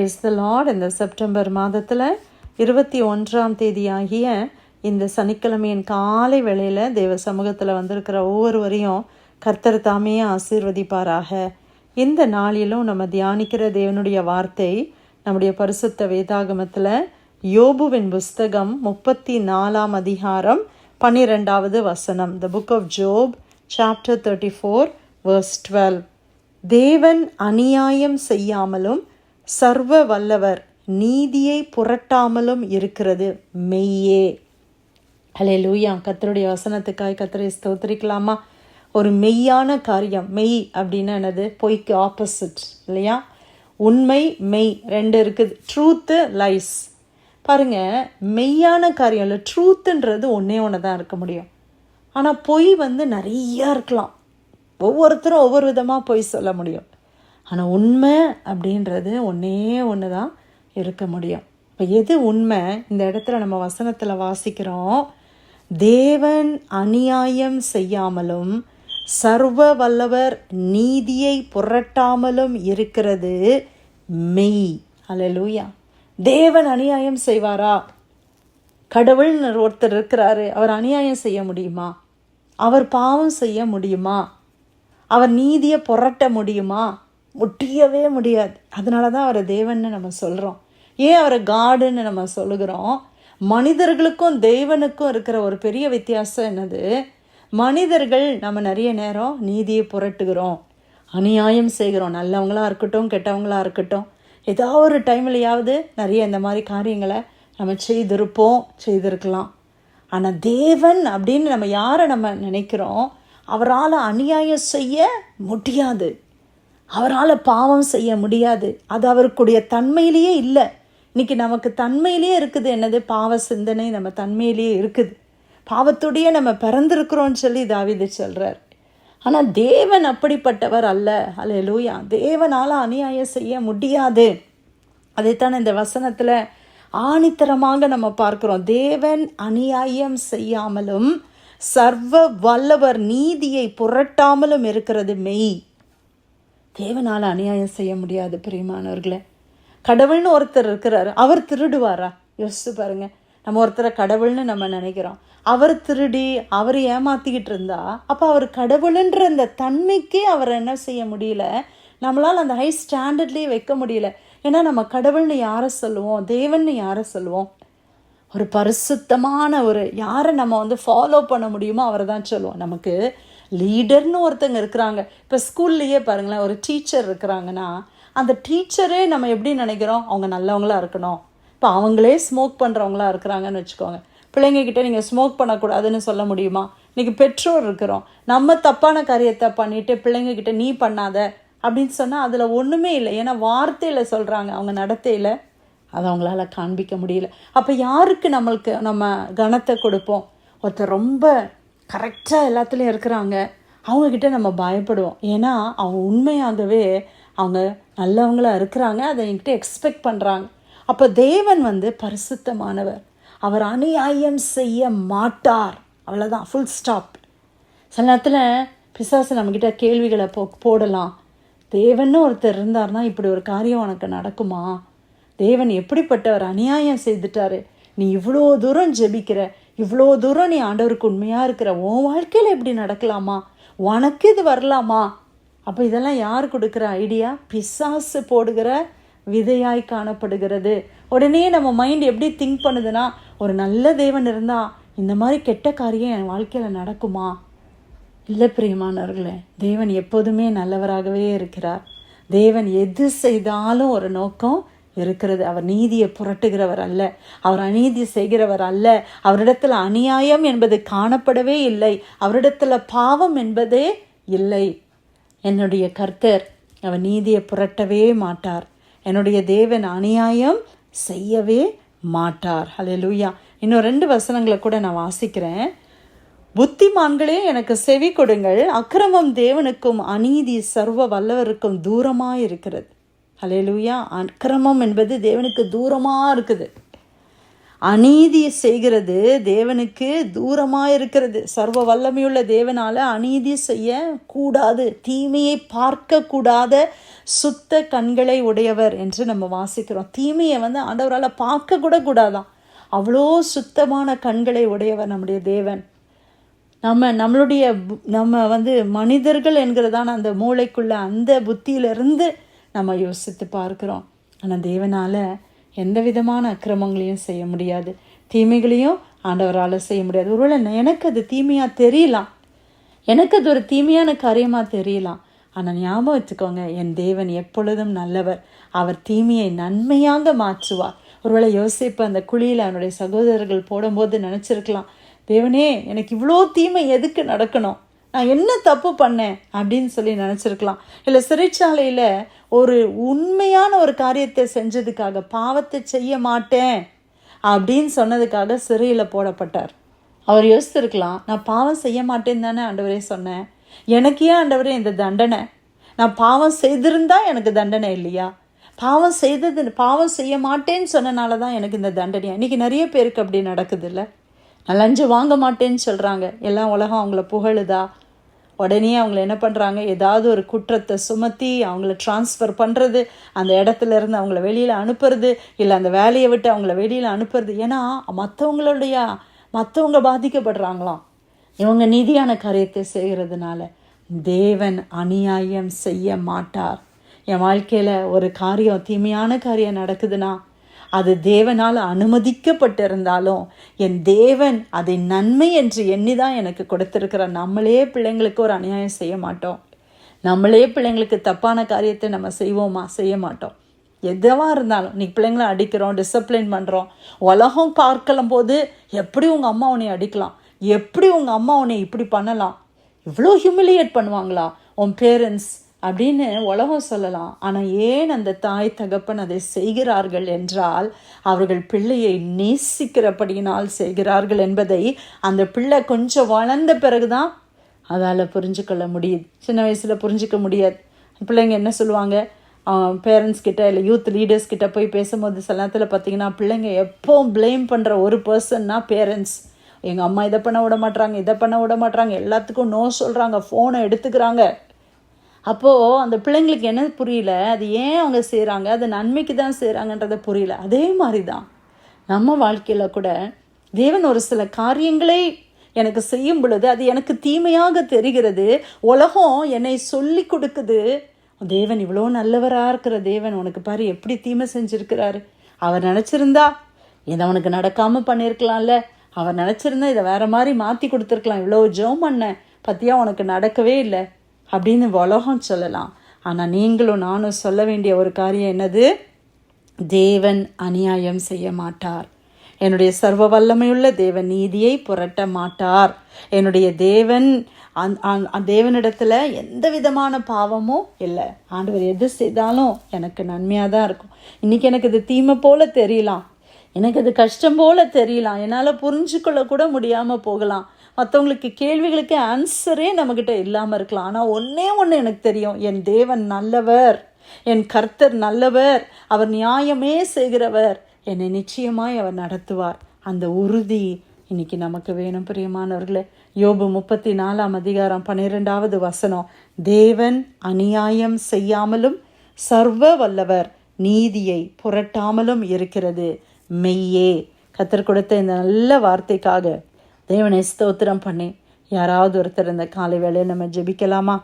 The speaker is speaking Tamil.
Praise the Lord. இந்த செப்டம்பர் மாதத்தில் 21ஆம் தேதியாகிய இந்த சனிக்கிழமையின் காலை வேளையில் தேவ சமூகத்தில் வந்திருக்கிற ஒவ்வொருவரையும் கர்த்தர் தாமே ஆசீர்வதிப்பாராக. இந்த நாளிலும் நம்ம தியானிக்கிற தேவனுடைய வார்த்தை நம்முடைய பரிசுத்த வேதாகமத்தில் யோபுவின் புஸ்தகம் 34ஆம் அதிகாரம் 12வது வசனம். The book of Job chapter 34 verse 12. தேவன் அநியாயம் செய்யாமலும் சர்வ வல்லவர் நீதியை புரட்டாமலும் இருக்கிறது மெய்யே. ஹல்லேலூயா. கர்த்தருடைய வசனத்துக்காய் கர்த்தரை ஸ்தோத்திரிக்கலாமா? ஒரு மெய்யான காரியம். மெய் அப்படின்னா என்னது? பொய்க்கு ஆப்போசிட் இல்லையா? உண்மை மெய் ரெண்டு இருக்குது. Truth lies. பாருங்க, மெய்யான காரியம் இல்லை, ட்ரூத்துன்றது ஒன்றே ஒன்று தான் இருக்க முடியும். ஆனால் பொய் நிறையா இருக்கலாம். ஒவ்வொருத்தரும் ஒவ்வொரு விதமாக பொய் சொல்ல முடியும். ஆனால் உண்மை அப்படின்றது ஒன்றே ஒன்று தான் இருக்க முடியும். இப்போ எது உண்மை? இந்த இடத்துல நம்ம வசனத்தில் வாசிக்கிறோம், தேவன் அநியாயம் செய்யாமலும் சர்வ வல்லவர் நீதியை புரட்டாமலும் இருக்கிறது மெய். அல்லேலூயா. தேவன் அநியாயம் செய்வாரா? கடவுள்னு ஒருத்தர் இருக்கிறாரு, அவர் அநியாயம் செய்ய முடியுமா? அவர் பாவம் செய்ய முடியுமா? அவர் நீதியை புரட்ட முடியுமா? முடியவே முடியாது. அதனால தான் அவரை தேவன்னு நம்ம சொல்கிறோம். ஏன் அவரை காடுன்னு நம்ம சொல்லுகிறோம்? மனிதர்களுக்கும் தேவனுக்கும் இருக்கிற ஒரு பெரிய வித்தியாசம் என்னது? மனிதர்கள் நம்ம நிறைய நேரம் நீதியை புரட்டுகிறோம், அநியாயம் செய்கிறோம். நல்லவங்களா இருக்கட்டும் கெட்டவங்களா இருக்கட்டும், ஏதாவது ஒரு டைம்லையாவது நிறைய இந்த மாதிரி காரியங்களை நம்ம செய்திருக்கலாம். ஆனால் தேவன் அப்படின்னு நம்ம யாரை நம்ம நினைக்கிறோம்? அவரால் அநியாயம் செய்ய முடியாது, அவரால் பாவம் செய்ய முடியாது. அது அவருக்குடைய தன்மையிலேயே இல்லை. இன்றைக்கி நமக்கு தன்மையிலேயே இருக்குது. என்னது? பாவ சிந்தனை நம்ம தன்மையிலேயே இருக்குது. பாவத்துடைய நம்ம பிறந்திருக்கிறோன்னு சொல்லி தாவீது சொல்கிறார். ஆனால் தேவன் அப்படிப்பட்டவர் அல்ல. அல்லேலூயா. தேவனால் அநியாயம் செய்ய முடியாது. அதைத்தான் இந்த வசனத்தில் ஆணித்தரமாக நம்ம பார்க்கிறோம். தேவன் அநியாயம் செய்யாமலும் சர்வ வல்லவர் நீதியை புரட்டாமலும் இருக்கிறது மெய். தேவனால் அநியாயம் செய்ய முடியாது. பிரியமானவர்களே, கடவுள்னு ஒருத்தர் இருக்கிறாரு, அவர் திருடுவாரா? யோசிச்சு பாருங்க. நம்ம ஒருத்தரை கடவுள்னு நம்ம நினைக்கிறோம், அவர் திருடி அவர் ஏமாத்திக்கிட்டு இருந்தா அப்போ அவர் கடவுளுன்ற அந்த தன்மைக்கே அவர் என்ன செய்ய முடியல, நம்மளால் அந்த ஹை ஸ்டாண்டர்ட்லேயே வைக்க முடியல. ஏன்னா நம்ம கடவுள்னு யாரை சொல்லுவோம்? தேவன்னு யாரை சொல்லுவோம்? ஒரு பரிசுத்தமான ஒரு யாரை நம்ம ஃபாலோ பண்ண முடியுமோ அவரை தான் சொல்லுவோம். நமக்கு லீடர்னு ஒருத்தங்க இருக்கிறாங்க. இப்போ ஸ்கூல்லையே பாருங்களேன், ஒரு டீச்சர் இருக்கிறாங்கன்னா அந்த டீச்சரே நம்ம எப்படி நினைக்கிறோம்? அவங்க நல்லவங்களா இருக்கணும். இப்போ அவங்களே ஸ்மோக் பண்ணுறவங்களா இருக்கிறாங்கன்னு வச்சுக்கோங்க. பிள்ளைங்கக்கிட்ட நீங்கள் ஸ்மோக் பண்ணக்கூடாதுன்னு சொல்ல முடியுமா? இன்றைக்கி பெற்றோர் இருக்கிறோம், நம்ம தப்பான காரியத்தை பண்ணிவிட்டு பிள்ளைங்கக்கிட்ட நீ பண்ணாத அப்படின்னு சொன்னால் அதில் ஒன்றுமே இல்லை. ஏன்னா வார்த்தையில் சொல்கிறாங்க, அவங்க நடத்தையில் அதை அவங்களால காண்பிக்க முடியல. அப்போ யாருக்கு நம்ம கனத்தை கொடுப்போம்? ஒருத்தர் ரொம்ப கரெக்டாக எல்லாத்துலேயும் இருக்கிறாங்க, அவங்கக்கிட்ட நம்ம பயப்படுவோம். ஏன்னா அவங்க உண்மையாகவே அவங்க நல்லவங்களா இருக்கிறாங்க, அதை என்கிட்ட எக்ஸ்பெக்ட் பண்ணுறாங்க. அப்போ தேவன் பரிசுத்தமானவர், அவர் அநியாயம் செய்ய மாட்டார். அவ்வளோதான், ஃபுல் ஸ்டாப். சில நேரத்தில் பிசாசு நம்மக்கிட்ட கேள்விகளை போடலாம். தேவன்னு ஒருத்தர் இருந்தார்னா இப்படி ஒரு காரியம் உனக்கு நடக்குமா? தேவன் எப்படிப்பட்டவர்? அநியாயம் செய்துட்டாரு, நீ இவ்வளோ தூரம் ஜெபிக்கிற, இவ்வளோ தூரம் நீ ஆண்டவருக்கு உண்மையாக இருக்கிற, உன் வாழ்க்கையில் எப்படி நடக்கலாமா? உனக்கு இது வரலாமா? அப்போ இதெல்லாம் யார் கொடுக்குற ஐடியா? பிசாசு போடுகிற விதையாய் காணப்படுகிறது. உடனே நம்ம மைண்ட் எப்படி திங்க் பண்ணுதுன்னா, ஒரு நல்ல தேவன் இருந்தால் இந்த மாதிரி கெட்ட காரியம் என் வாழ்க்கையில் நடக்குமா? இல்லை பிரியமானவர்களே, தேவன் எப்போதுமே நல்லவராகவே இருக்கிறார். தேவன் எது செய்தாலும் ஒரு நோக்கம் இருக்கிறது. அவர் நீதியை புரட்டுகிறவர் அல்ல, அவர் அநீதி செய்கிறவர் அல்ல. அவரிடத்தில் அநியாயம் என்பது காணப்படவே இல்லை, அவரிடத்தில் பாவம் என்பதே இல்லை. என்னுடைய கர்த்தர் அவர் நீதியை புரட்டவே மாட்டார். என்னுடைய தேவன் அநியாயம் செய்யவே மாட்டார். ஹல்லேலூயா. இன்னும் 2 வசனங்களை கூட நான் வாசிக்கிறேன். புத்திமான்களே எனக்கு செவி கொடுங்கள், அக்கிரமம் தேவனுக்கும் அநீதி சர்வ வல்லவருக்கும் தூரமாக இருக்கிறது. ஹல்லேலூயா. அக்கிரமம் என்பது தேவனுக்கு தூரமாக இருக்குது. அநீதியை செய்கிறது தேவனுக்கு தூரமாக இருக்கிறது. சர்வ வல்லமையுள்ள தேவனால் அநீதி செய்ய கூடாது, தீமையை பார்க்கக்கூடாத சுத்த கண்களை உடையவர் என்று நம்ம வாசிக்கிறோம். தீமையை ஆண்டவரால் பார்க்க கூட கூடாதான், அவ்வளோ சுத்தமான கண்களை உடையவர் நம்முடைய தேவன். நம்ம மனிதர்கள் என்கிறதான அந்த மூளைக்குள்ள அந்த புத்தியிலிருந்து நம்ம யோசித்து பார்க்கிறோம். ஆனால் தேவனால் எந்த விதமான அக்கிரமங்களையும் செய்ய முடியாது, தீமைகளையும் ஆண்டவரால் செய்ய முடியாது. ஒருவேளை எனக்கு அது தீமையாக தெரியலாம், எனக்கு அது ஒரு தீமையான காரியமாக தெரியலாம். ஆனால் ஞாபகம் வச்சுக்கோங்க, என் தேவன் எப்பொழுதும் நல்லவர், அவர் தீமையை நன்மையாக மாற்றுவார். ஒருவேளை யோசிப்பு அந்த குழியில் அவனுடைய சகோதரர்கள் போடும்போது நினச்சிருக்கலாம், தேவனே எனக்கு இவ்வளோ தீமை எதுக்கு நடக்கணும், நான் என்ன தப்பு பண்ணேன் அப்படின்னு சொல்லி நினச்சிருக்கலாம். இல்லை சிறைச்சாலையில் ஒரு உண்மையான ஒரு காரியத்தை செஞ்சதுக்காக, பாவத்தை செய்ய மாட்டேன் அப்படின்னு சொன்னதுக்காக சிறையில் போடப்பட்டார். அவர் யோசித்திருக்கலாம், நான் பாவம் செய்ய மாட்டேன்னு தானே ஆண்டவரே சொன்னேன், எனக்கு ஏன் ஆண்டவரே இந்த தண்டனை, நான் பாவம் செய்திருந்தா எனக்கு தண்டனை இல்லையா, பாவம் செய்ய மாட்டேன்னு சொன்னனால தான் எனக்கு இந்த தண்டனையா. இன்றைக்கி நிறைய பேருக்கு அப்படி நடக்குது இல்லை, நான் லஞ்சம் வாங்க மாட்டேன்னு சொல்கிறாங்க, எல்லாம் உலகம் அவங்கள புகழுதா, உடனே அவங்கள என்ன பண்ணுறாங்க, ஏதாவது ஒரு குற்றத்தை சுமத்தி அவங்கள ட்ரான்ஸ்ஃபர் பண்ணுறது, அந்த இடத்துல இருந்து அவங்கள வெளியில் அனுப்புறது, இல்லை அந்த வேலையை விட்டு அவங்கள வெளியில் அனுப்புறது. ஏன்னா மற்றவங்க பாதிக்கப்படுறாங்களாம் இவங்க நீதியான காரியத்தை செய்கிறதுனால. தேவன் அநியாயம் செய்ய மாட்டார். என் வாழ்க்கையில் ஒரு காரியம், தீமையான காரியம் நடக்குதுன்னா அது தேவனால் அனுமதிக்கப்பட்டிருந்தாலும் என் தேவன் அதை நன்மை என்று எண்ணி தான் எனக்கு கொடுத்துருக்கிறார். நம்மளே பிள்ளைங்களுக்கு ஒரு அநியாயம் செய்ய மாட்டோம், நம்மளே பிள்ளைங்களுக்கு தப்பான காரியத்தை நம்ம செய்வோமா, செய்ய மாட்டோம். எதுவாக இருந்தாலும் நீ பிள்ளைங்களை அடிக்கிறோம், டிசிப்ளின் பண்ணுறோம், உலகம் பார்க்கலாம் போது எப்படி உங்கள் அம்மா உன்னை அடிக்கலாம், எப்படி உங்கள் அம்மா உன்னை இப்படி பண்ணலாம், இவ்வளோ ஹியூமிலியேட் பண்ணுவாங்களா உன் பேரண்ட்ஸ் அப்படின்னு உலகம் சொல்லலாம். ஆனால் ஏன் அந்த தாய் தகப்பன் அதை செய்கிறார்கள் என்றால் அவர்கள் பிள்ளையை நேசிக்கிறபடியினால் செய்கிறார்கள் என்பதை அந்த பிள்ளை கொஞ்சம் வளர்ந்த பிறகுதான் அதால் புரிஞ்சுக்கொள்ள முடியுது. சின்ன வயசில் புரிஞ்சிக்க முடியாது. பிள்ளைங்க என்ன சொல்லுவாங்க, பேரண்ட்ஸ் கிட்ட இல்லை யூத் லீடர்ஸ் கிட்ட போய் பேசும்போது சில நேரத்தில் பார்த்திங்கன்னா பிள்ளைங்க எப்போவும் ப்ளேம் பண்ணுற ஒரு பர்சன்னா பேரண்ட்ஸ். எங்கள் அம்மா இதை பண்ண விட மாட்றாங்க, இதை பண்ண விட மாட்றாங்க, எல்லாத்துக்கும் நோ சொல்கிறாங்க, ஃபோனை எடுத்துக்கிறாங்க. அப்போது அந்த பிள்ளைங்களுக்கு என்ன புரியல, அது ஏன் அவங்க செய்கிறாங்க, அது நன்மைக்கு தான் செய்கிறாங்கன்றதை புரியல. அதே மாதிரி தான் நம்ம வாழ்க்கையில் கூட தேவன் ஒரு சில காரியங்களை எனக்கு செய்யும் பொழுது அது எனக்கு தீமையாக தெரிகிறது. உலகம் என்னை சொல்லி கொடுக்குது, தேவன் இவ்வளோ நல்லவராக இருக்கிற தேவன் உனக்கு பாரு எப்படி தீமை செஞ்சுருக்கிறாரு, அவர் நினச்சிருந்தா இதை அவனுக்கு நடக்காமல் பண்ணியிருக்கலாம்ல, அவர் நினச்சிருந்தா இதை வேறு மாதிரி மாற்றி கொடுத்துருக்கலாம், இவ்வளோ ஜெபம் பண்ண பற்றியா உனக்கு நடக்கவே இல்லை அப்படின்னு உலகம் சொல்லலாம். ஆனால் நீங்களும் நானும் சொல்ல வேண்டிய ஒரு காரியம் என்னது, தேவன் அநியாயம் செய்ய மாட்டார். என்னுடைய சர்வ வல்லமையுள்ள தேவன் நீதியை புரட்ட மாட்டார். என்னுடைய தேவனிடத்தில் எந்த விதமான பாவமும் இல்லை. ஆண்டவர் எது செய்தாலும் எனக்கு நன்மையாக தான் இருக்கும். இன்றைக்கி எனக்கு இது தீமை போல் தெரியலாம், எனக்கு அது கஷ்டம் போல் தெரியலாம், என்னால் புரிஞ்சுக்கொள்ள கூட முடியாமல் போகலாம், மற்றவங்களுக்கு கேள்விகளுக்கு ஆன்சரே நம்மக்கிட்ட இல்லாமல் இருக்கலாம். ஆனால் ஒன்று எனக்கு தெரியும், என் தேவன் நல்லவர், என் கர்த்தர் நல்லவர், அவர் நியாயமே செய்கிறவர், என்னை நிச்சயமாய் அவர் நடத்துவார். அந்த உறுதி இன்னைக்கு நமக்கு வேணும் பிரியமானவர்களே. யோபு 34 12 தேவன் அநியாயம் செய்யாமலும் சர்வ வல்லவர் நீதியை புரட்டாமலும் இருக்கிறது மெய்யே. கர்த்தர் கொடுத்த இந்த நல்ல வார்த்தைக்காக தேவனை ஸ்தோத்திரம் பண்ணி யாராவது ஒருத்தர் இந்த காலை வேளையில் நம்ம ஜெபிக்கலாமா?